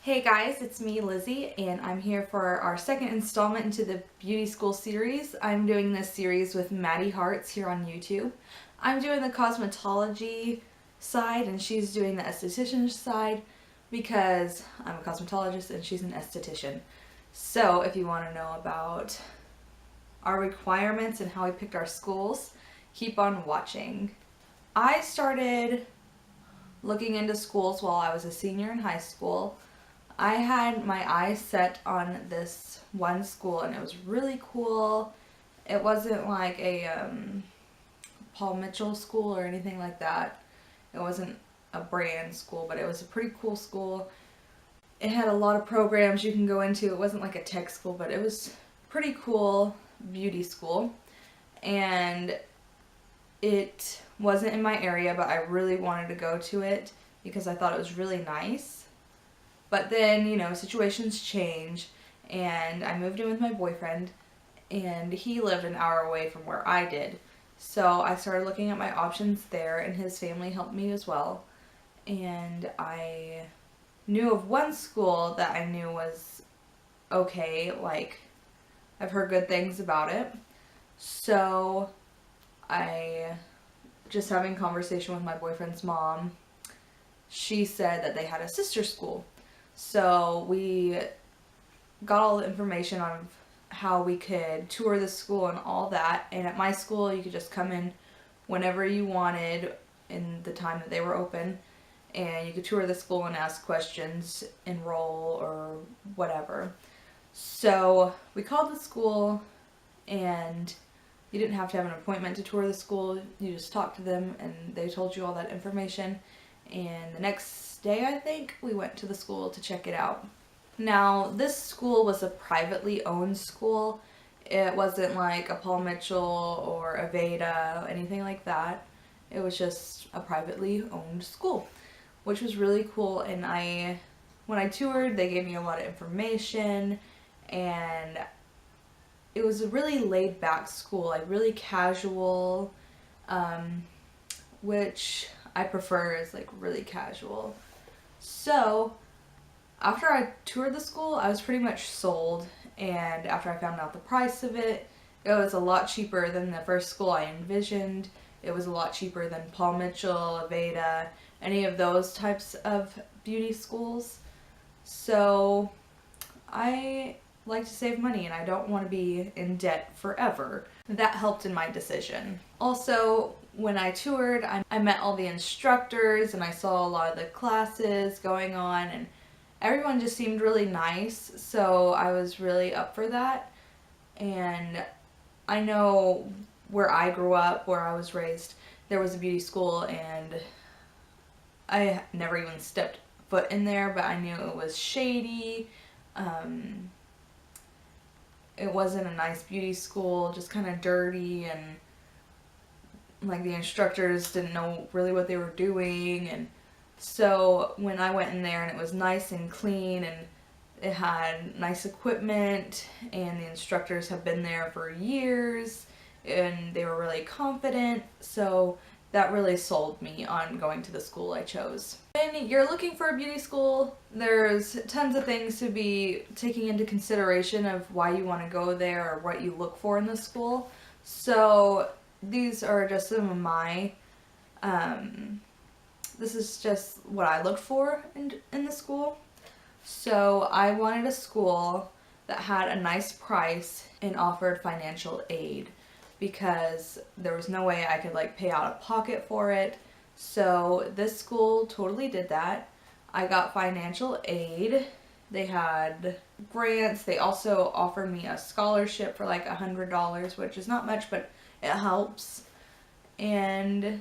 Hey guys, it's me, Lizzie, and I'm here for our second installment into the beauty school series. I'm doing this series with Maddie Hartz here on YouTube. I'm doing the cosmetology side and she's doing the esthetician side because I'm a cosmetologist and she's an esthetician. So if you want to know about our requirements and how we picked our schools, keep on watching. I started looking into schools while I was a senior in high school. I had my eyes set on this one school and it was really cool. It wasn't like a Paul Mitchell school or anything like that. It wasn't a brand school, but it was a pretty cool school. It had a lot of programs you can go into. It wasn't like a tech school, but it was pretty cool beauty school. And it wasn't in my area, but I really wanted to go to it because I thought it was really nice. But then, situations change, and I moved in with my boyfriend, and he lived an hour away from where I did. So I started looking at my options there, and his family helped me as well. And I knew of one school that I knew was okay, like, I've heard good things about it. So I, just having a conversation with my boyfriend's mom, she said that they had a sister school. So we got all the information on how we could tour the school and all that. And at my school, you could just come in whenever you wanted in the time that they were open. And you could tour the school and ask questions, enroll, or whatever. So we called the school, and you didn't have to have an appointment to tour the school. You just talked to them, and they told you all that information. And the next day, I think, we went to the school to check it out. Now, this school was a privately owned school. It wasn't like a Paul Mitchell or a Veda, anything like that. It was just a privately owned school, which was really cool. And when I toured, they gave me a lot of information, and it was a really laid back school, like really casual, which I prefer is like really casual. So after I toured the school, I was pretty much sold, and after I found out the price of it, it was a lot cheaper than the first school I envisioned. It was a lot cheaper than Paul Mitchell, Aveda, any of those types of beauty schools. So I like to save money and I don't want to be in debt forever. That helped in my decision. Also, when I toured, I met all the instructors and I saw a lot of the classes going on, and everyone just seemed really nice, so I was really up for that. And I know where I grew up, where I was raised, there was a beauty school, and I never even stepped foot in there, but I knew it was shady. It wasn't a nice beauty school, just kind of dirty, and like the instructors didn't know really what they were doing. And so when I went in there and it was nice and clean and it had nice equipment and the instructors have been there for years and they were really confident, so that really sold me on going to the school I chose. When you're looking for a beauty school, there's tons of things to be taking into consideration of why you want to go there or what you look for in the school. So these are just some of my, this is just what I looked for in the school. So I wanted a school that had a nice price and offered financial aid, because there was no way I could like pay out of pocket for it. So this school totally did that. I got financial aid. They had grants. They also offered me a scholarship for like $100, which is not much, but it helps. And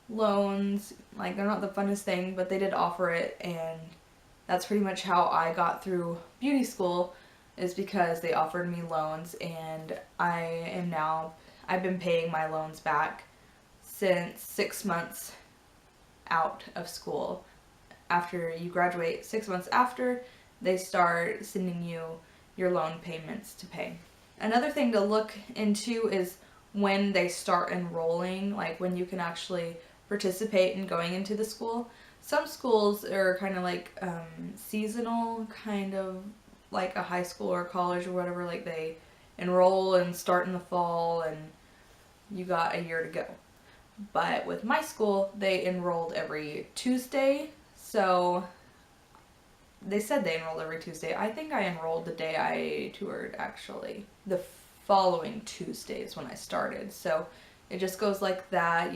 loans, like they're not the funnest thing, but they did offer it, and that's pretty much how I got through beauty school, is because they offered me loans, and I've been paying my loans back since 6 months out of school. After you graduate 6 months after, they start sending you your loan payments to pay. Another thing to look into is when they start enrolling, like when you can actually participate in going into the school. some schools are kind of like seasonal, kind of like a high school or college or whatever. Like they enroll and start in the fall and you got a year to go. But with my school, they enrolled every Tuesday. So they said they enrolled every Tuesday. I think I enrolled the day I toured, actually. The following Tuesday is when I started. So it just goes like that.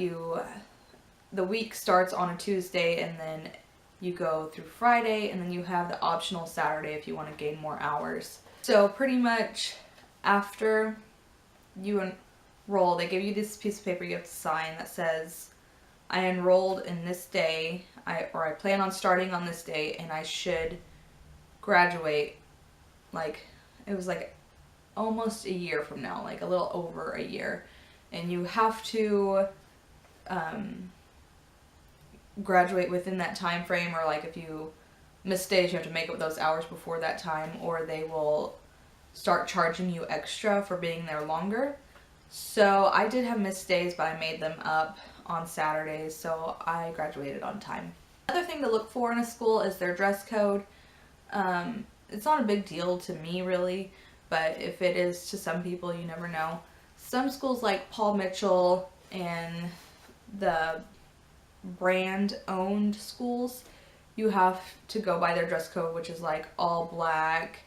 The week starts on a Tuesday and then you go through Friday, and then you have the optional Saturday if you want to gain more hours. So pretty much after you enroll, they give you this piece of paper you have to sign that says, I enrolled in this day, I plan on starting on this day, and I should graduate, like, it was like almost a year from now, like a little over a year. And you have to graduate within that time frame, or like if you miss days, you have to make up those hours before that time, or they will start charging you extra for being there longer. So I did have missed days, but I made them up on Saturdays, so I graduated on time. Another thing to look for in a school is their dress code. It's not a big deal to me really, but if it is to some people, you never know. Some schools like Paul Mitchell and the brand owned schools, you have to go by their dress code, which is like all black,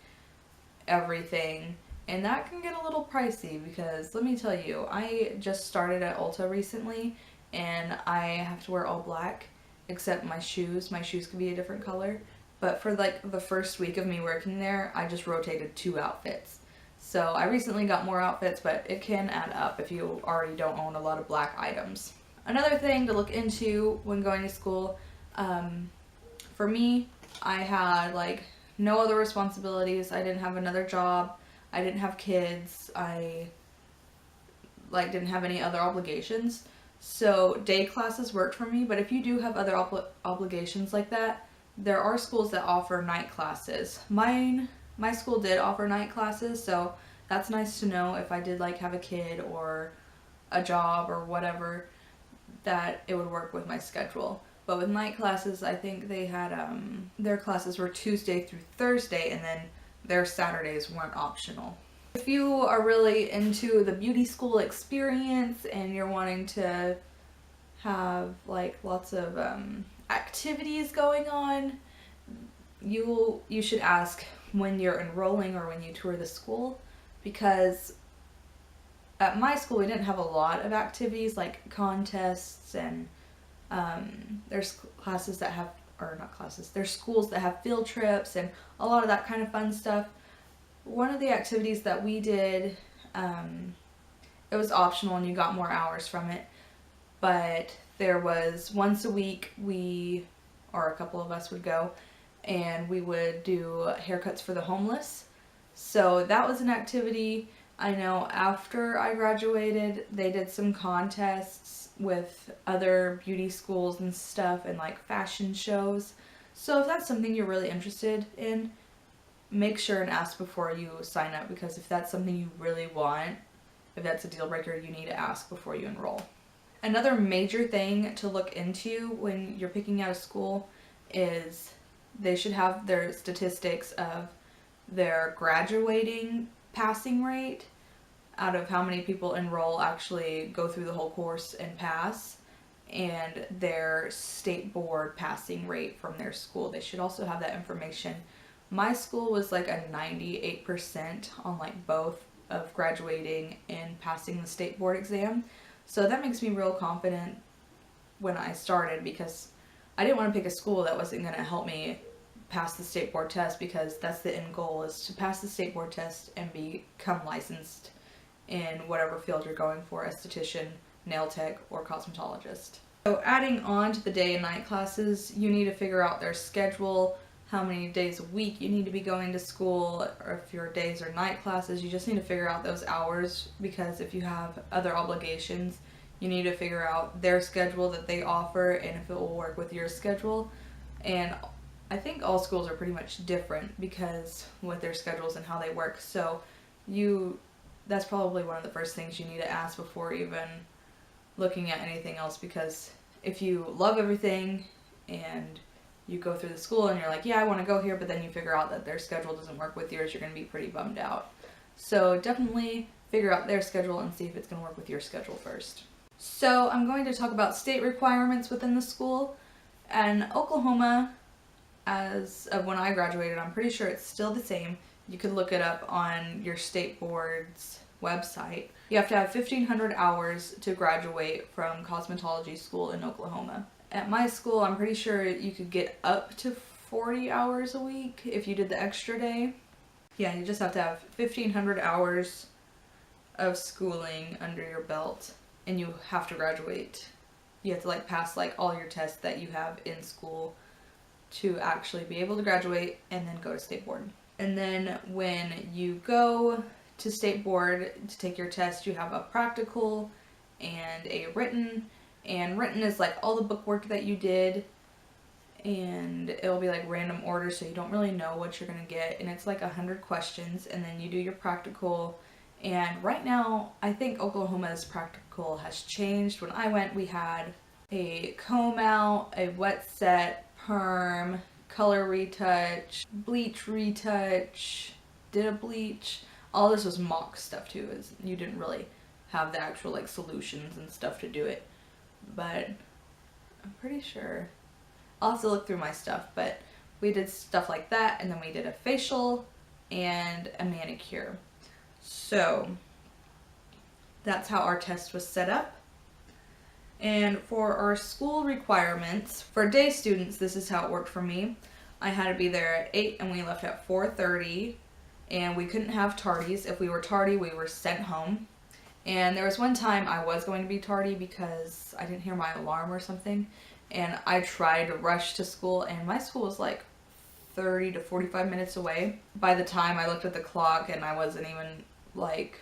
everything. And that can get a little pricey because let me tell you, I just started at Ulta recently and I have to wear all black except my shoes. My shoes could be a different color. But for like the first week of me working there, I just rotated 2 outfits. So I recently got more outfits, but it can add up if you already don't own a lot of black items. Another thing to look into when going to school, for me, I had like no other responsibilities. I didn't have another job. I didn't have kids. I like didn't have any other obligations. So day classes worked for me, but if you do have other obligations like that, there are schools that offer night classes. My school did offer night classes, so that's nice to know if I did like have a kid or a job or whatever, that it would work with my schedule. But with night classes, I think they had their classes were Tuesday through Thursday, and then their Saturdays weren't optional. If you are really into the beauty school experience and you're wanting to have like lots of activities going on, you should ask when you're enrolling or when you tour the school, because at my school we didn't have a lot of activities like contests, and there's classes that have, or not classes, there's schools that have field trips and a lot of that kind of fun stuff. One of the activities that we did, it was optional and you got more hours from it, but there was once a week or a couple of us would go and we would do haircuts for the homeless. So that was an activity. I know after I graduated, they did some contests with other beauty schools and stuff, and like fashion shows. So if that's something you're really interested in, make sure and ask before you sign up, because if that's something you really want, if that's a deal breaker, you need to ask before you enroll. Another major thing to look into when you're picking out a school is they should have their statistics of their graduating passing rate out of how many people enroll actually go through the whole course and pass, and their state board passing rate from their school. They should also have that information. My school was like a 98% on like both of graduating and passing the state board exam. So that makes me real confident when I started, because I didn't want to pick a school that wasn't going to help me pass the state board test, because that's the end goal, is to pass the state board test and become licensed in whatever field you're going for, esthetician, nail tech, or cosmetologist. So adding on to the day and night classes, you need to figure out their schedule, how many days a week you need to be going to school, or if your days or night classes, you just need to figure out those hours, because if you have other obligations, you need to figure out their schedule that they offer and if it will work with your schedule. And I think all schools are pretty much different because with their schedules and how they work. So that's probably one of the first things you need to ask before even looking at anything else, because if you love everything and you go through the school and you're like, yeah, I want to go here, but then you figure out that their schedule doesn't work with yours, you're going to be pretty bummed out. So definitely figure out their schedule and see if it's going to work with your schedule first. So I'm going to talk about state requirements within the school. And Oklahoma, as of when I graduated, I'm pretty sure it's still the same. You could look it up on your state board's website. You have to have 1,500 hours to graduate from cosmetology school in Oklahoma. At my school, I'm pretty sure you could get up to 40 hours a week if you did the extra day. Yeah, you just have to have 1,500 hours of schooling under your belt, and you have to graduate. You have to like pass like all your tests that you have in school to actually be able to graduate and then go to state board. And then when you go to state board to take your test, you have a practical and a written. And written is like all the bookwork that you did, and it'll be like random order, so you don't really know what you're gonna get. And it's like 100 questions, and then you do your practical. And right now, I think Oklahoma's practical has changed. When I went, we had a comb out, a wet set, perm, color retouch, bleach retouch, did a bleach. All this was mock stuff too. You didn't really have the actual like solutions and stuff to do it. But I'm pretty sure I'll have to look through my stuff, but we did stuff like that, and then we did a facial and a manicure. So that's how our test was set up. And for our school requirements, for day students, this is how it worked for me. I had to be there at 8 and we left at 4:30, and we couldn't have tardies. If we were tardy, we were sent home. And there was one time I was going to be tardy because I didn't hear my alarm or something, and I tried to rush to school, and my school was like 30 to 45 minutes away. By the time I looked at the clock, and I wasn't even like,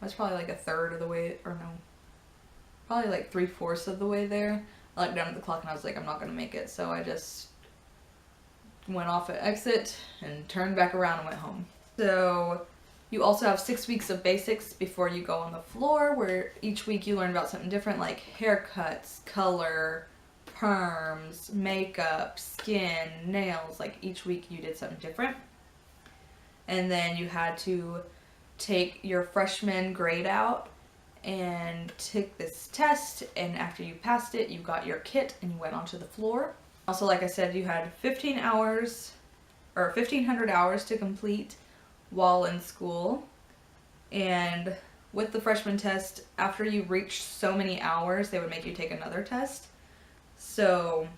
I was probably like a third of the way, or no, probably like 3/4 of the way there. I looked down at the clock and I was like, I'm not going to make it, so I just went off at exit and turned back around and went home. So you also have 6 weeks of basics before you go on the floor, where each week you learn about something different, like haircuts, color, perms, makeup, skin, nails. Like each week you did something different. And then you had to take your freshman grade out and take this test, and after you passed it, you got your kit and you went onto the floor. Also, like I said, you had 15 hours or 1,500 hours to complete while in school. And with the freshman test, after you reached so many hours, they would make you take another test. So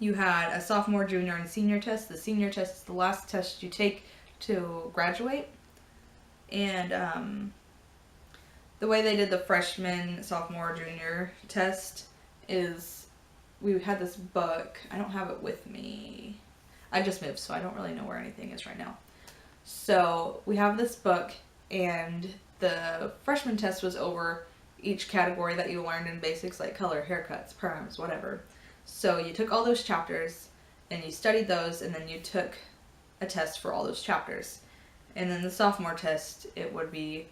you had a sophomore, junior, and senior test. The senior test is the last test you take to graduate. And the way they did the freshman, sophomore, junior test is we had this book. I don't have it with me. I just moved, so I don't really know where anything is right now. So we have this book, and the freshman test was over each category that you learned in basics, like color, haircuts, perms, whatever. So you took all those chapters and you studied those, and then you took a test for all those chapters. And then the sophomore test, it would be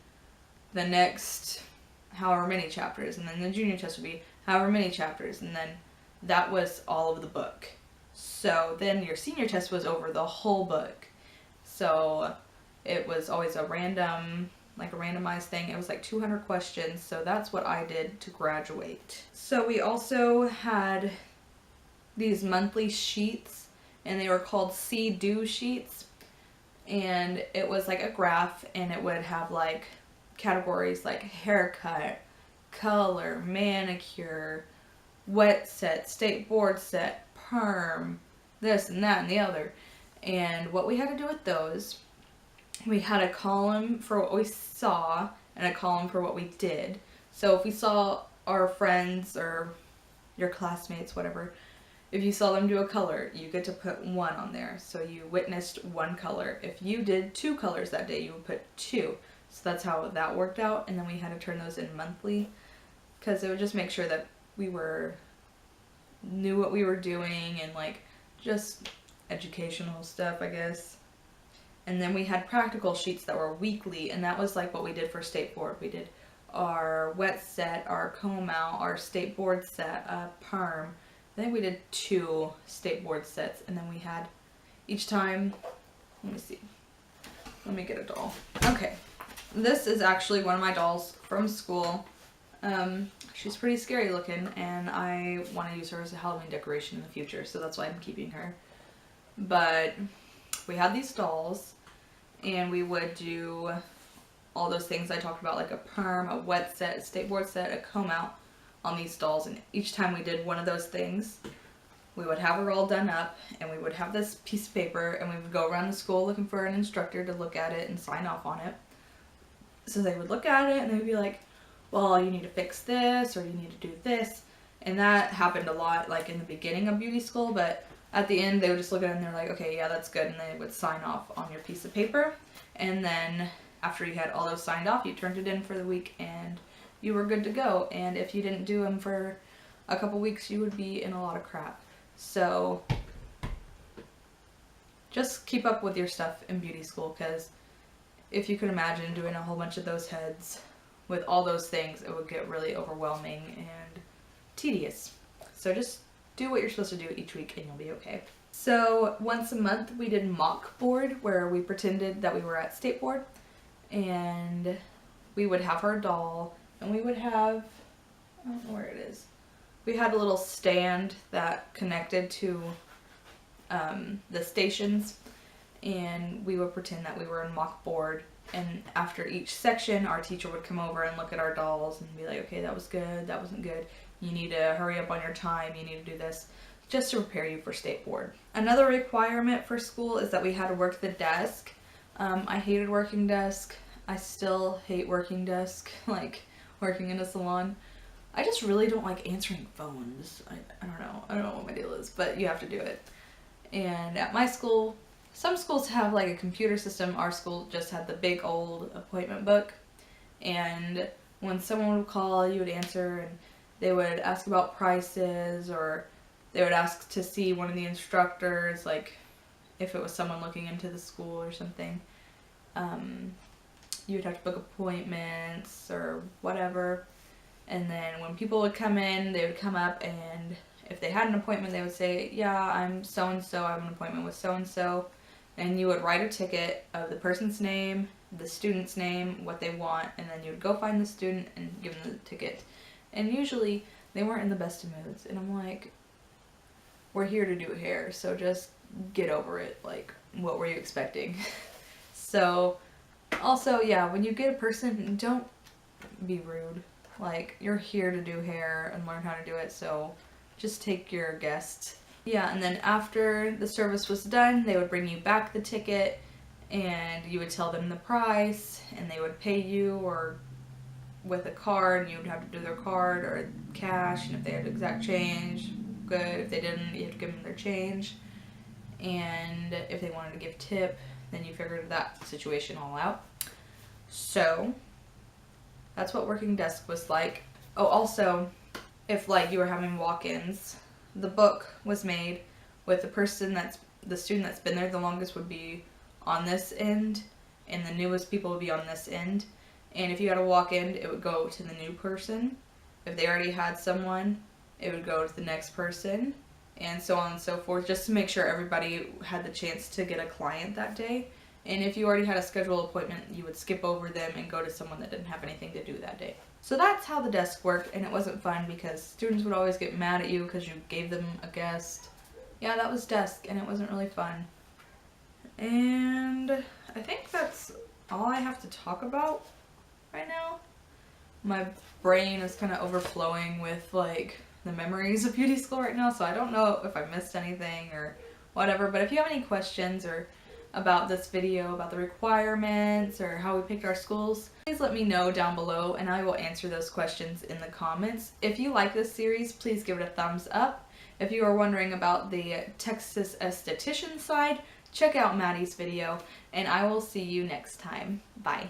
the next however many chapters, and then the junior test would be however many chapters, and then that was all of the book. So then your senior test was over the whole book. So it was always a random, like a randomized thing. It was like 200 questions, so that's what I did to graduate. So we also had these monthly sheets, and they were called See-Do sheets, and it was like a graph, and it would have like categories like haircut, color, manicure, wet set, state board set, perm, this and that and the other. And what we had to do with those, we had a column for what we saw and a column for what we did. So if we saw our friends or your classmates, whatever, if you saw them do a color, you get to put 1 on there. So you witnessed 1 color. If you did 2 colors that day, you would put 2. So that's how that worked out. And then we had to turn those in monthly, because it would just make sure that we knew what we were doing, and like just educational stuff, I guess. And then we had practical sheets that were weekly, and that was like what we did for state board. We did our wet set, our comb out, our state board set, perm, I think we did 2 state board sets, and then we had each time, let me see, let me get a doll. Okay, this is actually one of my dolls from school. She's pretty scary looking, and I want to use her as a Halloween decoration in the future, so that's why I'm keeping her. But we had these dolls, and we would do all those things I talked about, like a perm, a wet set, a state board set, a comb out on these dolls, and each time we did one of those things, we would have her all done up, and we would have this piece of paper, and we would go around the school looking for an instructor to look at it and sign off on it. So they would look at it, and they'd be like, well, you need to fix this, or you need to do this. And that happened a lot, like in the beginning of beauty school, but at the end, they would just look at it and they're like, okay, yeah, that's good, and they would sign off on your piece of paper. And then after you had all those signed off, you turned it in for the week, and you were good to go. And if you didn't do them for a couple weeks, you would be in a lot of crap. So just keep up with your stuff in beauty school, because if you could imagine doing a whole bunch of those heads with all those things, it would get really overwhelming and tedious. So just do what you're supposed to do each week and you'll be okay. So once a month we did mock board, where we pretended that we were at state board, and we would have our doll, and we would have, I don't know where it is, we had a little stand that connected to the stations, and we would pretend that we were in mock board. And after each section, our teacher would come over and look at our dolls and be like, okay, that was good, that wasn't good, you need to hurry up on your time, you need to do this, just to prepare you for state board. Another requirement for school is that we had to work the desk. I hated working desk. I still hate working desk, like working in a salon. I just really don't like answering phones. I don't know what my deal is, but you have to do it. And at my school, some schools have like a computer system. Our school just had the big old appointment book, and when someone would call, you would answer, and they would ask about prices, or they would ask to see one of the instructors, like if it was someone looking into the school or something. You would have to book appointments or whatever, and then when people would come in, they would come up, and if they had an appointment, they would say, yeah, I'm so-and-so, I have an appointment with so-and-so. And you would write a ticket of the person's name, the student's name, what they want, and then you would go find the student and give them the ticket. And usually they weren't in the best of moods, and I'm like, we're here to do hair, so just get over it. Like, what were you expecting? So also, yeah, when you get a person, don't be rude. Like, you're here to do hair and learn how to do it, so just take your guests. Yeah, and then after the service was done, they would bring you back the ticket, and you would tell them the price, and they would pay you, or with a card, you would have to do their card, or cash, and if they had exact change, good. If they didn't, you had to give them their change. And if they wanted to give tip, then you figured that situation all out. So that's what working desk was like. Oh, also, if like you were having walk-ins, the book was made with the student that's been there the longest would be on this end, and the newest people would be on this end. And if you had a walk-in, it would go to the new person. If they already had someone, it would go to the next person, and so on and so forth, just to make sure everybody had the chance to get a client that day. And if you already had a scheduled appointment, you would skip over them and go to someone that didn't have anything to do that day. So that's how the desk worked, and it wasn't fun because students would always get mad at you because you gave them a guest. Yeah, that was desk, and it wasn't really fun. And I think that's all I have to talk about right now. My brain is kind of overflowing with like the memories of beauty school right now, so I don't know if I missed anything or whatever. But if you have any questions or about this video, about the requirements, or how we picked our schools, please let me know down below and I will answer those questions in the comments. If you like this series, please give it a thumbs up. If you are wondering about the Texas esthetician side, check out Maddie's video, and I will see you next time. Bye.